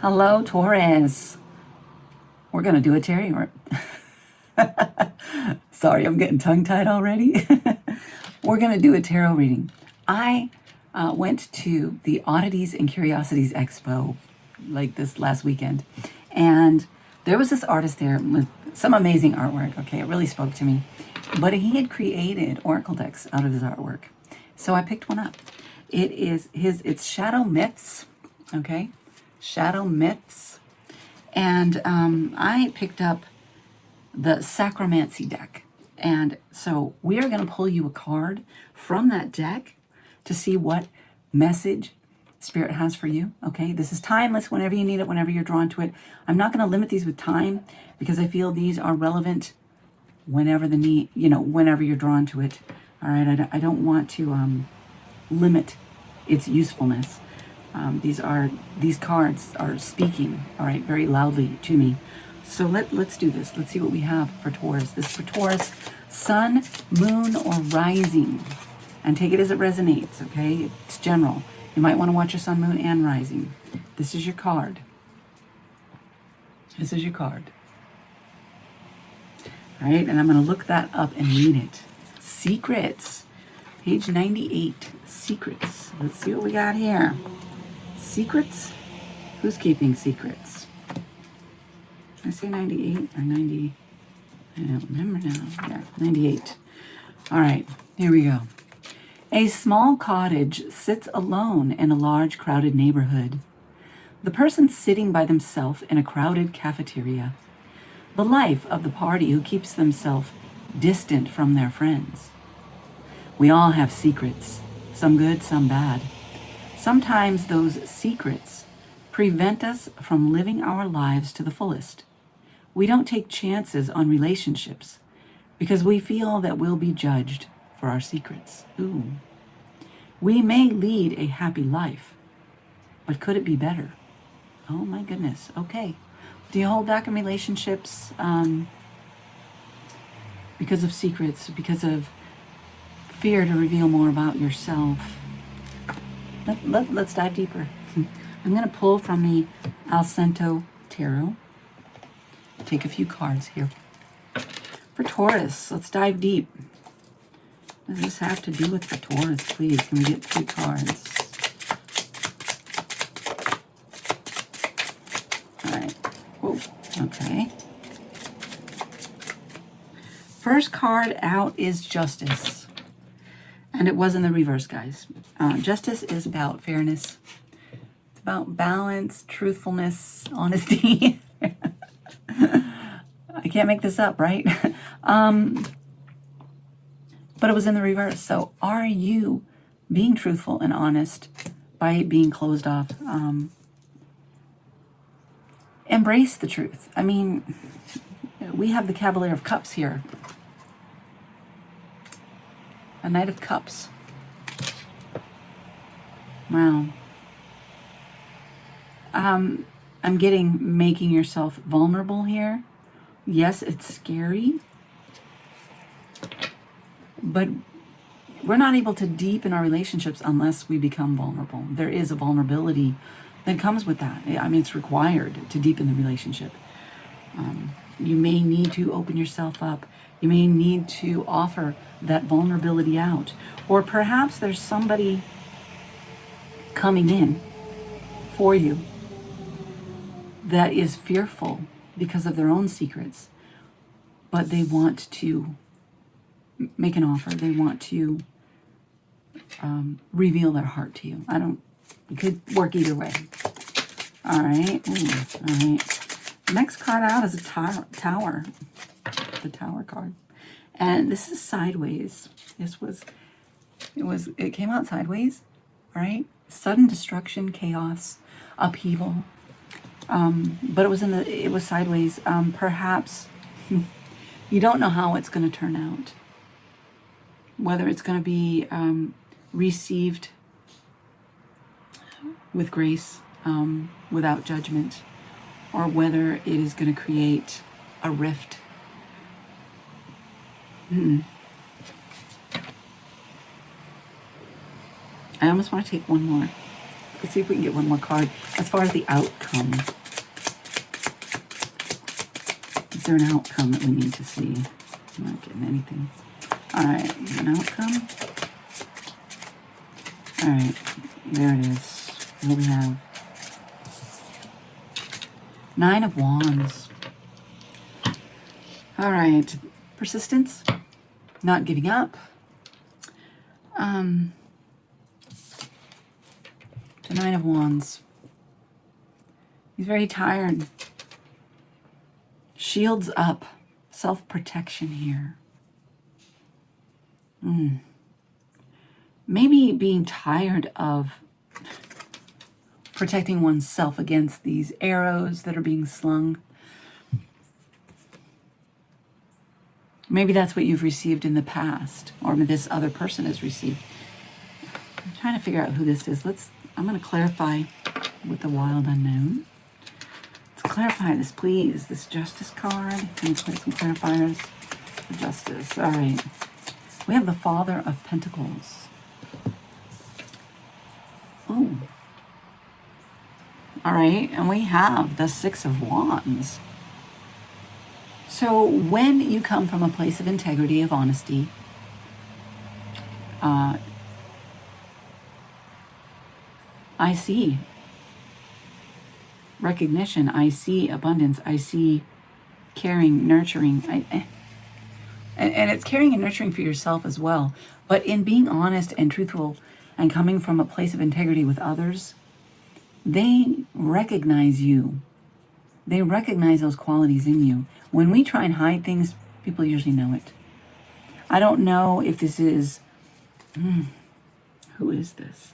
Hello, Taurus. We're going to do a tarot. Sorry, I'm getting tongue-tied already. We're going to do a tarot reading. I went to the Oddities and Curiosities Expo like this last weekend, and there was this artist there with some amazing artwork. Okay, it really spoke to me. But he had created oracle decks out of his artwork. So I picked one up. It's Shadow Myths, okay? Shadow Myths. And I picked up the Sacromancy deck. And so we are going to pull you a card from that deck to see what message Spirit has for you, okay? This is timeless whenever you need it, whenever you're drawn to it. I'm not going to limit these with time because I feel these are relevant whenever the need, whenever you're drawn to it. All right, I don't want to limit its usefulness. These cards are speaking, all right, very loudly to me. So let's do this. Let's see what we have for Taurus. This is for Taurus, Sun, Moon, or Rising. And take it as it resonates, okay? It's general. You might want to watch your Sun, Moon, and Rising. This is your card. This is your card. All right, and I'm going to look that up and read it. Secrets. Page 98. Secrets. Let's see what we got here. Secrets? Who's keeping secrets? Did I say 98 or 90? I don't remember now. Yeah, 98. All right, here we go. A small cottage sits alone in a large, crowded neighborhood. The person sitting by themselves in a crowded cafeteria. The life of the party who keeps themselves distant from their friends. We all have secrets, some good, some bad. Sometimes those secrets prevent us from living our lives to the fullest. We don't take chances on relationships because we feel that we'll be judged for our secrets. Ooh. We may lead a happy life, but could it be better? Oh my goodness. Okay. Do you hold back in relationships because of secrets, because of fear to reveal more about yourself? Let's dive deeper. I'm going to pull from the Alcento Tarot. Take a few cards here. For Taurus, let's dive deep. What does this have to do with the Taurus, please? Can we get 3 cards? All right. Whoa. Okay. First card out is Justice. And it was in the reverse, guys. Justice is about fairness. It's about balance, truthfulness, honesty. I can't make this up, right? But it was in the reverse. So are you being truthful and honest by being closed off? Embrace the truth. I mean, we have the Cavalier of Cups here. A Knight of Cups. Wow. I'm getting making yourself vulnerable here. Yes, it's scary. But we're not able to deepen our relationships unless we become vulnerable. There is a vulnerability that comes with that. I mean, it's required to deepen the relationship. You may need to open yourself up. You may need to offer that vulnerability out. Or perhaps there's somebody coming in for you that is fearful because of their own secrets, but they want to make an offer. They want to reveal their heart to you. It could work either way. All right. Ooh, all right. Next card out is a tower. The Tower card. And this is sideways. It came out sideways. All right. Sudden destruction, chaos, upheaval. But it was sideways. Perhaps you don't know how it's going to turn out. Whether it's going to be received with grace, without judgment, or whether it is going to create a rift. I almost want to take one more. Let's see if we can get one more card. As far as the outcome. Is there an outcome that we need to see? I'm not getting anything. All right, an outcome. All right, there it is. What do we have? 9 of Wands. All right, persistence, not giving up. The 9 of Wands. He's very tired. Shields up. Self-protection here. Maybe being tired of protecting oneself against these arrows that are being slung. Maybe that's what you've received in the past, or this other person has received. I'm trying to figure out who this is. I'm going to clarify with the Wild Unknown. Let's clarify this, please. This Justice card. Can you play some clarifiers? Justice. All right. We have the Father of Pentacles. Oh. All right. And we have the Six of Wands. So when you come from a place of integrity, of honesty, I see recognition, I see abundance, I see caring, nurturing, and it's caring and nurturing for yourself as well. But in being honest and truthful and coming from a place of integrity with others, they recognize you. They recognize those qualities in you. When we try and hide things, people usually know it. I don't know if this is, who is this?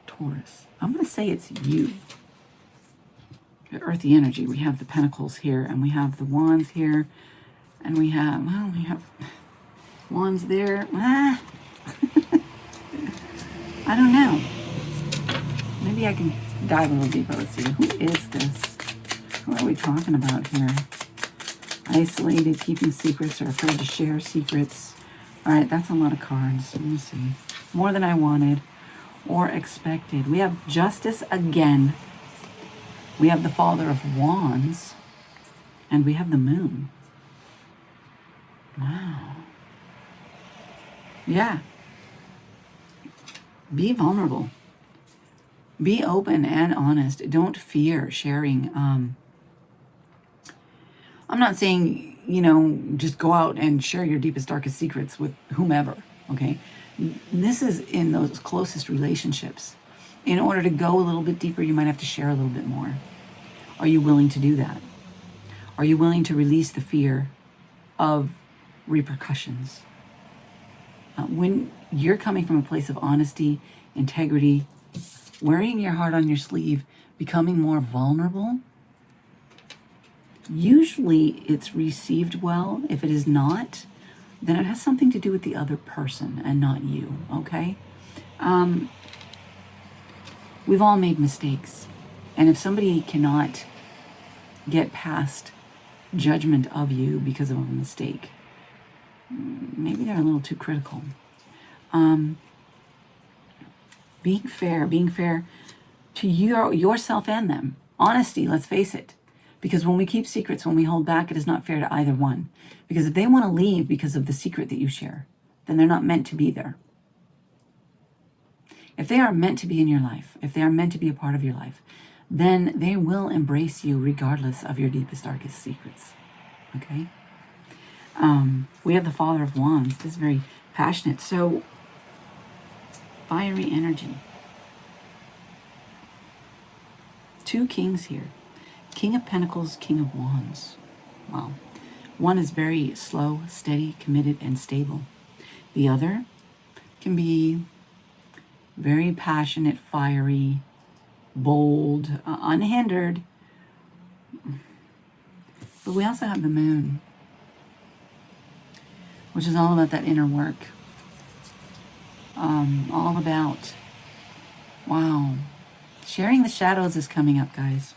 Taurus. I'm going to say it's you. The earthy energy. We have the pentacles here, and we have the wands here, and we have wands there. I don't know. Maybe I can dive a little deeper. Let's see. Who is this? What are we talking about here? Isolated, keeping secrets, or afraid to share secrets. All right, that's a lot of cards. Let me see. More than I wanted or expected. We have Justice again. We have the Father of Wands. And we have the Moon. Wow. Yeah. Be vulnerable. Be open and honest. Don't fear sharing. I'm not saying, just go out and share your deepest, darkest secrets with whomever, okay? This is in those closest relationships. In order to go a little bit deeper, you might have to share a little bit more. Are you willing to do that? Are you willing to release the fear of repercussions? When you're coming from a place of honesty, integrity, wearing your heart on your sleeve, becoming more vulnerable, usually it's received well. If it is not, then it has something to do with the other person and not you, okay? We've all made mistakes. And if somebody cannot get past judgment of you because of a mistake, maybe they're a little too critical. Being fair to yourself and them. Honesty, let's face it. Because when we keep secrets, when we hold back, it is not fair to either one. Because if they want to leave because of the secret that you share, then they're not meant to be there. If they are meant to be in your life, if they are meant to be a part of your life, then they will embrace you regardless of your deepest, darkest secrets. Okay? We have the Father of Wands. This is very passionate. So, fiery energy. 2 kings here. King of Pentacles, King of Wands. Wow. One is very slow, steady, committed, and stable. The other can be very passionate, fiery, bold, unhindered. But we also have the Moon, which is all about that inner work. All about, wow. Sharing the shadows is coming up, guys.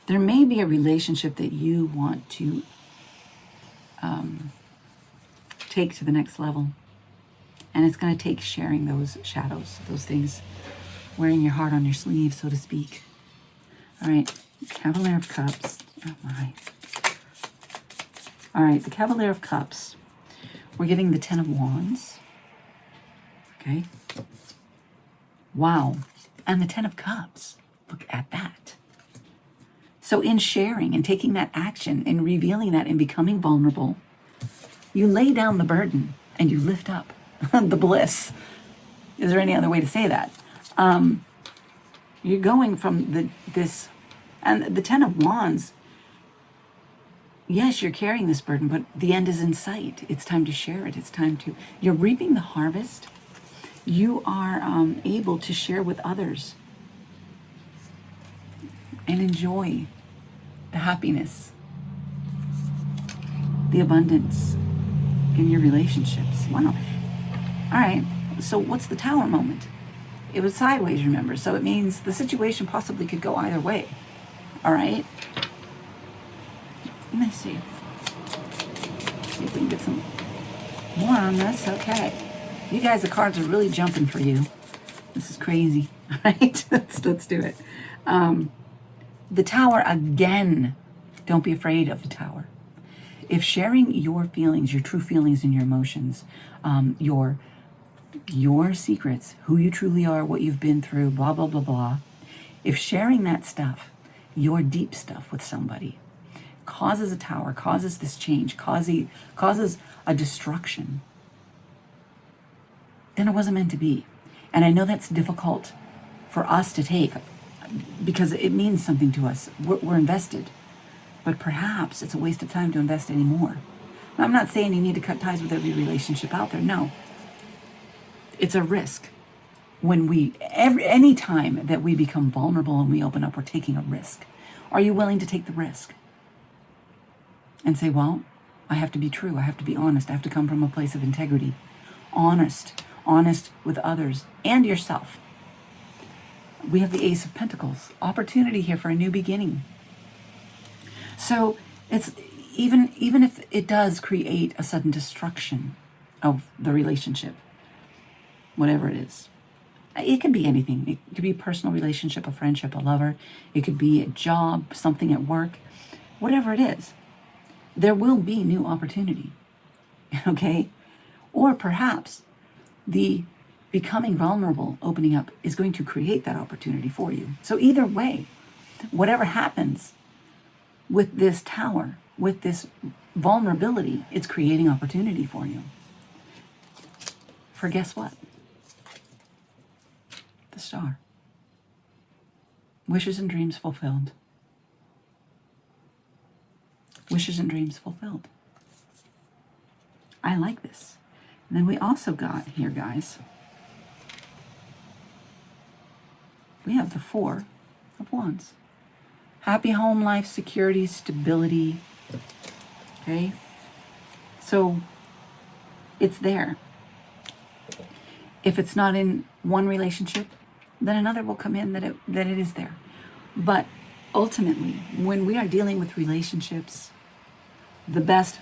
There may be a relationship that you want to take to the next level. And it's going to take sharing those shadows, those things, wearing your heart on your sleeve, so to speak. All right, Cavalier of Cups. Oh my. All right, the Cavalier of Cups. We're getting the Ten of Wands. Okay. Wow. And the Ten of Cups. Look at that. So in sharing and taking that action and revealing that and becoming vulnerable, you lay down the burden and you lift up the bliss. Is there any other way to say that? You're going from this, and the Ten of Wands, yes, you're carrying this burden, but the end is in sight. It's time to share it. It's time to, you're reaping the harvest. You are able to share with others and enjoy the happiness, the abundance in your relationships. Wow. All right. So what's the Tower moment? It was sideways, remember? So it means the situation possibly could go either way. All right. Let me see. See if we can get some more on this. Okay. You guys, the cards are really jumping for you. This is crazy. All right. Let's do it. The Tower again. Don't be afraid of the Tower. If sharing your feelings, your true feelings and your emotions, your secrets, who you truly are, what you've been through, blah, blah, blah, blah. If sharing that stuff, your deep stuff with somebody, causes a tower, causes this change, causes a destruction, then it wasn't meant to be. And I know that's difficult for us to take because it means something to us. We're invested. But perhaps it's a waste of time to invest anymore. Now, I'm not saying you need to cut ties with every relationship out there. No. It's a risk. Any time that we become vulnerable and we open up, we're taking a risk. Are you willing to take the risk? And say, well, I have to be true. I have to be honest. I have to come from a place of integrity. Honest with others and yourself. We have the Ace of Pentacles. Opportunity here for a new beginning. So it's even if it does create a sudden destruction of the relationship, whatever it is. It could be anything. It could be a personal relationship, a friendship, a lover. It could be a job, something at work, whatever it is. There will be new opportunity, okay? Or perhaps the becoming vulnerable, opening up, is going to create that opportunity for you. So either way, whatever happens with this Tower, with this vulnerability, it's creating opportunity for you. For guess what? The Star. Wishes and dreams fulfilled. Wishes and dreams fulfilled. I like this. And then we also got here, guys, we have the Four of Wands. Happy home life, security, stability. Okay? So it's there. If it's not in one relationship, then another will come in that it is there. But ultimately, when we are dealing with relationships, the best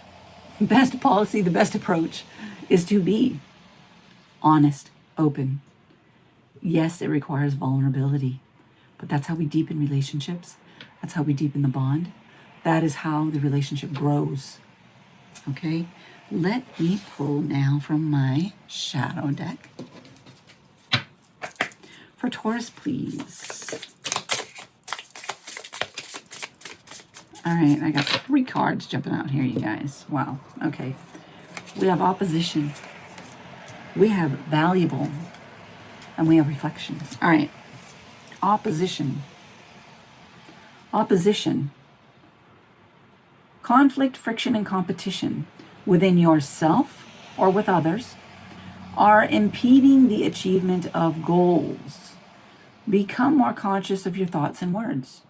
policy, the best approach is to be honest, open. Yes, it requires vulnerability, but that's how we deepen relationships. That's how we deepen the bond. That is how the relationship grows. Okay? Let me pull now from my shadow deck. For Taurus, please. All right, I got 3 cards jumping out here, you guys. Wow, okay. We have opposition. We have valuable. And we have reflections. All right, opposition. Opposition. Conflict, friction, and competition within yourself or with others are impeding the achievement of goals. Become more conscious of your thoughts and words.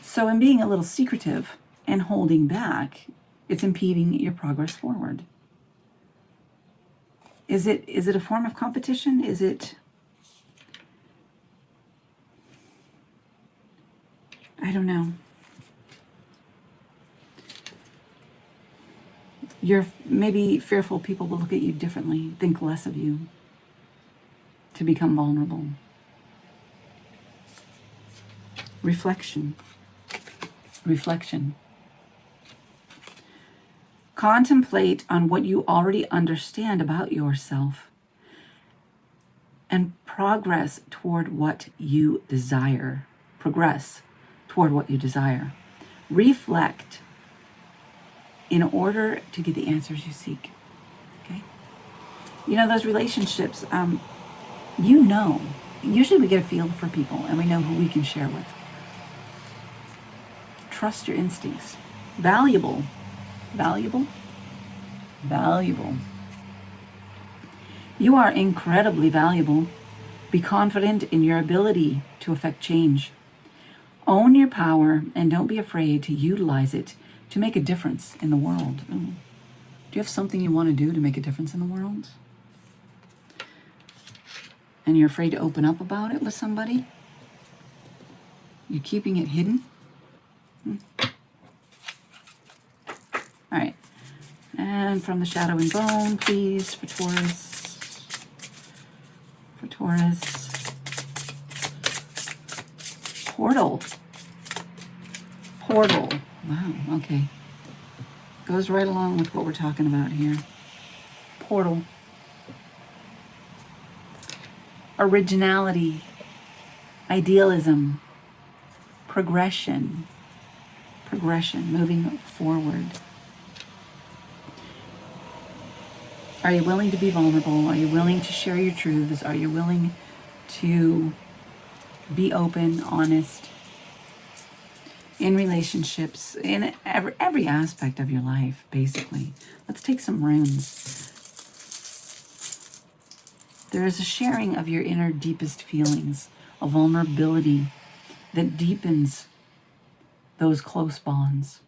So in being a little secretive and holding back, it's impeding your progress forward. Is it a form of competition? Is it... I don't know. You're maybe fearful people will look at you differently, think less of you, to become vulnerable. Reflection. Reflection. Contemplate on what you already understand about yourself and progress toward what you desire. Progress toward what you desire. Reflect in order to get the answers you seek. Okay? You know, those relationships, usually we get a feel for people and we know who we can share with. Trust your instincts. Valuable. Valuable? Valuable. You are incredibly valuable. Be confident in your ability to affect change. Own your power and don't be afraid to utilize it to make a difference in the world. Do you have something you want to do to make a difference in the world? And you're afraid to open up about it with somebody? You're keeping it hidden? All right. And from the Shadow and Bone, please, for Taurus. For Taurus. Portal. Portal. Wow, okay. Goes right along with what we're talking about here. Portal. Originality. Idealism. Progression. Progression. Moving forward. Are you willing to be vulnerable? Are you willing to share your truths? Are you willing to be open, honest in relationships, in every aspect of your life, basically? Let's take some runes. There is a sharing of your inner deepest feelings, a vulnerability that deepens those close bonds.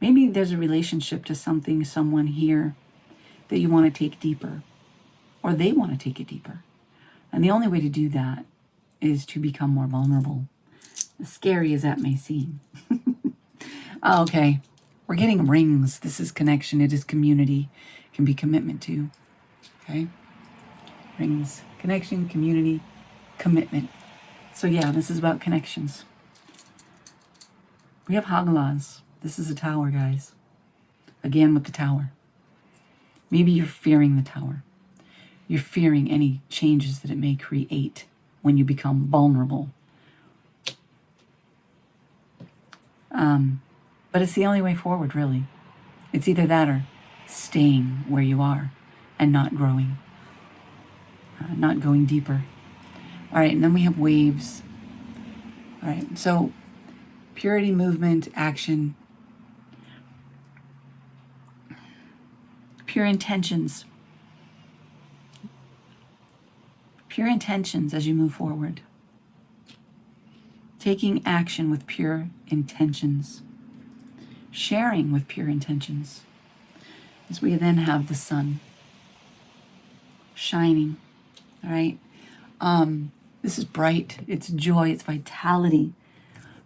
Maybe there's a relationship to something, someone here that you want to take deeper, or they want to take it deeper. And the only way to do that is to become more vulnerable, as scary as that may seem. Okay, we're getting rings. This is connection. It is community. It can be commitment too. Okay, rings, connection, community, commitment. So yeah, this is about connections. We have Hagalaz. This is a tower, guys. Again with the tower. Maybe you're fearing the tower. You're fearing any changes that it may create when you become vulnerable. But it's the only way forward, really. It's either that or staying where you are and not growing, not going deeper. All right, and then we have waves. All right, so purity, movement, action, pure intentions. Pure intentions as you move forward. Taking action with pure intentions. Sharing with pure intentions. As we then have the sun shining. All right. This is bright. It's joy. It's vitality.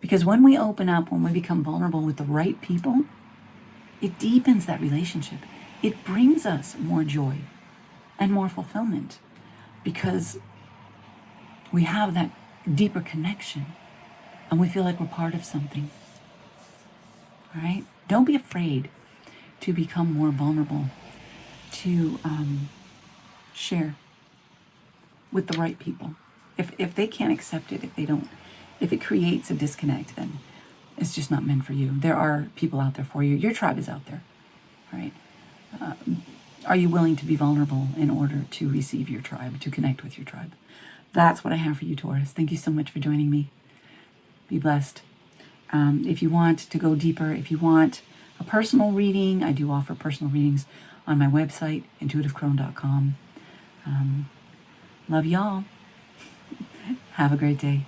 Because when we open up, when we become vulnerable with the right people, it deepens that relationship. It brings us more joy and more fulfillment because we have that deeper connection and we feel like we're part of something. All right? Don't be afraid to become more vulnerable, to share with the right people. If they can't accept it, if it creates a disconnect, then it's just not meant for you. There are people out there for you. Your tribe is out there. All right? Are you willing to be vulnerable in order to receive your tribe, to connect with your tribe? That's what I have for you, Taurus. Thank you so much for joining me. Be blessed. If you want to go deeper, if you want a personal reading, I do offer personal readings on my website, intuitivecrone.com. Love y'all. Have a great day.